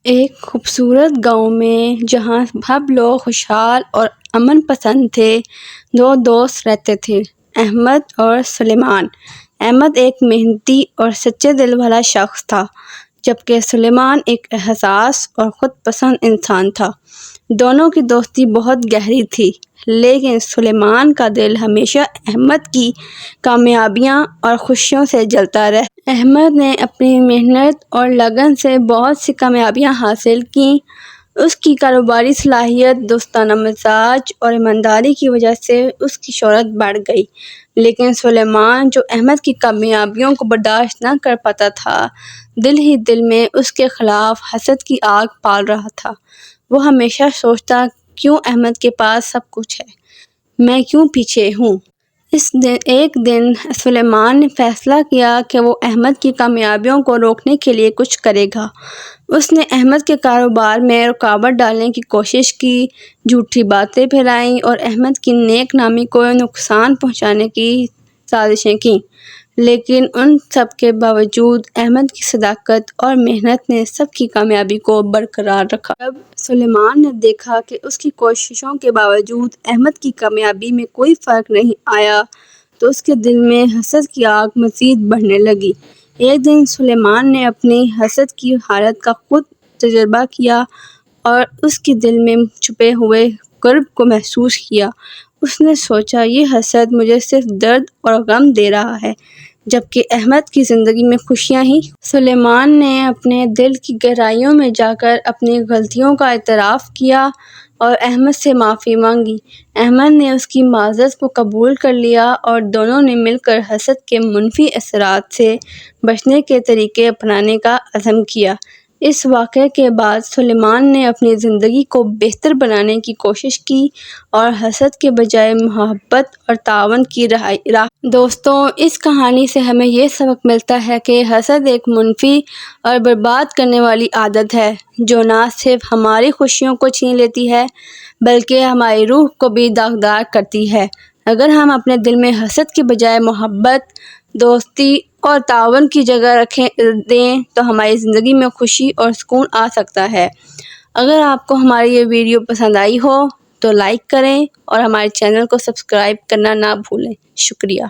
ایک خوبصورت گاؤں میں جہاں سب لوگ خوشحال اور امن پسند تھے، دو دوست رہتے تھے، احمد اور سلیمان۔ احمد ایک محنتی اور سچے دل والا شخص تھا، جبکہ سلیمان ایک حساس اور خود پسند انسان تھا۔ دونوں کی دوستی بہت گہری تھی، لیکن سلیمان کا دل ہمیشہ احمد کی کامیابیاں اور خوشیوں سے جلتا رہا۔ احمد نے اپنی محنت اور لگن سے بہت سی کامیابیاں حاصل کیں۔ اس کی کاروباری صلاحیت، دوستانہ مزاج اور ایمانداری کی وجہ سے اس کی شہرت بڑھ گئی، لیکن سلیمان، جو احمد کی کامیابیوں کو برداشت نہ کر پاتا تھا، دل ہی دل میں اس کے خلاف حسد کی آگ پال رہا تھا۔ وہ ہمیشہ سوچتا، کیوں احمد کے پاس سب کچھ ہے، میں کیوں پیچھے ہوں؟ ایک دن سلیمان نے فیصلہ کیا کہ وہ احمد کی کامیابیوں کو روکنے کے لیے کچھ کرے گا۔ اس نے احمد کے کاروبار میں رکاوٹ ڈالنے کی کوشش کی، جھوٹی باتیں پھیلائیں اور احمد کی نیک نامی کو نقصان پہنچانے کی سازشیں کیں، لیکن ان سب کے باوجود احمد کی صداقت اور محنت نے سب کی کامیابی کو برقرار رکھا۔ جب سلیمان نے دیکھا کہ اس کی کوششوں کے باوجود احمد کی کامیابی میں کوئی فرق نہیں آیا، تو اس کے دل میں حسد کی آگ مزید بڑھنے لگی۔ ایک دن سلیمان نے اپنی حسد کی حالت کا خود تجربہ کیا اور اس کے دل میں چھپے ہوئے کرب کو محسوس کیا۔ اس نے سوچا، یہ حسد مجھے صرف درد اور غم دے رہا ہے، جبکہ احمد کی زندگی میں خوشیاں ہی۔ سلیمان نے اپنے دل کی گہرائیوں میں جا کر اپنی غلطیوں کا اعتراف کیا اور احمد سے معافی مانگی۔ احمد نے اس کی معذرت کو قبول کر لیا اور دونوں نے مل کر حسد کے منفی اثرات سے بچنے کے طریقے اپنانے کا عزم کیا۔ اس واقعے کے بعد سلیمان نے اپنی زندگی کو بہتر بنانے کی کوشش کی اور حسد کے بجائے محبت اور تعاون کی راہ۔ دوستوں، اس کہانی سے ہمیں یہ سبق ملتا ہے کہ حسد ایک منفی اور برباد کرنے والی عادت ہے، جو نہ صرف ہماری خوشیوں کو چھین لیتی ہے، بلکہ ہماری روح کو بھی داغدار کرتی ہے۔ اگر ہم اپنے دل میں حسد کے بجائے محبت، دوستی اور تعاون کی جگہ دیں تو ہماری زندگی میں خوشی اور سکون آ سکتا ہے۔ اگر آپ کو ہماری یہ ویڈیو پسند آئی ہو تو لائک کریں اور ہمارے چینل کو سبسکرائب کرنا نہ بھولیں۔ شکریہ۔